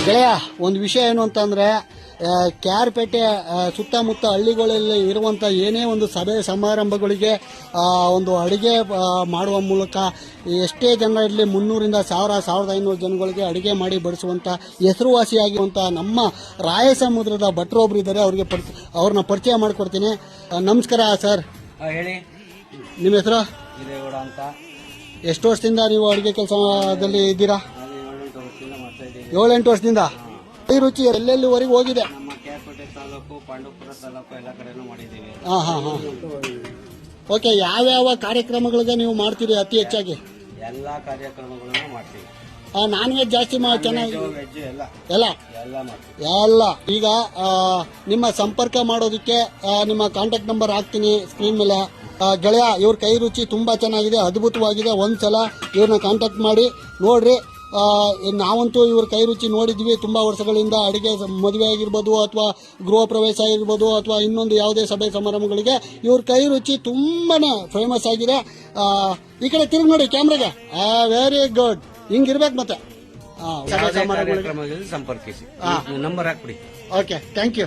ಗೆಳೆಯ, ಒಂದು ವಿಷಯ ಏನು ಅಂತಂದ್ರೆ ಕ್ಯಾರ್ಪೇಟೆ ಸುತ್ತಮುತ್ತ ಹಳ್ಳಿಗಳಲ್ಲಿ ಇರುವಂತ ಏನೇ ಒಂದು ಸಭೆ ಸಮಾರಂಭಗಳಿಗೆ ಒಂದು ಅಡಿಗೆ ಮಾಡುವ ಮೂಲಕ ಎಷ್ಟೇ ಜನ ಇರಲಿ 300ರಿಂದ 1500 ಜನಗಳಿಗೆ ಅಡಿಗೆ ಮಾಡಿ ಬಡಿಸುವಂತ ಹೆಸರುವಾಸಿಯಾಗಿರುವಂತ ನಮ್ಮ ರಾಯಸಮುದ್ರದ ಭಟ್ರೊಬ್ರು ಇದ್ದಾರೆ. ಅವ್ರನ್ನ ಪರಿಚಯ ಮಾಡಿಕೊಡ್ತೀನಿ. ನಮಸ್ಕಾರ ಸರ್. ಹೇಳಿ. ನಿಮ್ಮ ಹೆಸರು? ಹಿರೇಗೌಡ ಅಂತ. ಎಷ್ಟು ವರ್ಷದಿಂದ ನೀವು ಅಡಿಗೆ ಕೆಲಸದಲ್ಲಿ ಇದ್ದೀರಾ? 7-8 ವರ್ಷದಿಂದ. ಈ ರುಚಿ ಎಲ್ಲೆಲ್ಲಿವರೆಗೂ ಹೋಗಿದೆ? ನಮ್ಮ ಕ್ಯಾರ್ಪೇಟೆ ತಾಲೂಕು, ಪಾಂಡವಪುರ ತಾಲೂಕು ಎಲ್ಲ ಕಡೆನೂ ಮಾಡಿದ್ದೀವಿ. ಓಕೆ, ಯಾವ್ಯಾವ ಕಾರ್ಯಕ್ರಮಗಳಿಗೆ ನೀವು ಮಾಡ್ತೀರಿ ಅತಿ ಹೆಚ್ಚಾಗಿ? ಎಲ್ಲಾ ಕಾರ್ಯಕ್ರಮಗಳನ್ನು ಮಾಡ್ತೀವಿ. ನಾನ್ ವೆಜ್ ಜಾಸ್ತಿ ಚೆನ್ನಾಗಿ ವೆಜ್ ಎಲ್ಲ ಮಾಡ್ತೀವಿ. ಎಲ್ಲ. ಈಗ ನಿಮ್ಮ ಸಂಪರ್ಕ ಮಾಡೋದಕ್ಕೆ ನಿಮ್ಮ ಕಾಂಟ್ಯಾಕ್ಟ್ ನಂಬರ್ ಹಾಕ್ತೀನಿ ಸ್ಕ್ರೀನ್ ಮೇಲೆ. ಗೆಳೆಯ, ಇವ್ರ ಕೈ ರುಚಿ ತುಂಬಾ ಚೆನ್ನಾಗಿದೆ, ಅದ್ಭುತವಾಗಿದೆ. ಒಂದ್ಸಲ ಇವ್ರನ್ನ ಕಾಂಟ್ಯಾಕ್ಟ್ ಮಾಡಿ ನೋಡ್ರಿ. ನಾವಂತೂ ಇವ್ರ ಕೈ ರುಚಿ ನೋಡಿದ್ವಿ ತುಂಬಾ ವರ್ಷಗಳಿಂದ. ಅಡಿಗೆ ಮದುವೆ ಆಗಿರ್ಬೋದು ಅಥವಾ ಗೃಹ ಪ್ರವೇಶ ಆಗಿರ್ಬೋದು ಅಥವಾ ಇನ್ನೊಂದು ಯಾವುದೇ ಸಭೆ ಸಮಾರಂಭಗಳಿಗೆ ಇವ್ರ ಕೈ ರುಚಿ ತುಂಬಾನೇ ಫೇಮಸ್ ಆಗಿದೆ. ಈ ಕಡೆ ತಿರುಗಿ ನೋಡಿ ಕ್ಯಾಮ್ರಾಗೆ. Very good. ಹಿಂಗಿರ್ಬೇಕು ಮತ್ತೆ. ಸಭೆ ಸಮಾರಂಭಗಳಿಗೆ ಸಂಪರ್ಕಿಸಿ. ನಂಬರ್ ಹಾಕ್ಬಿಡಿ. Okay, thank you.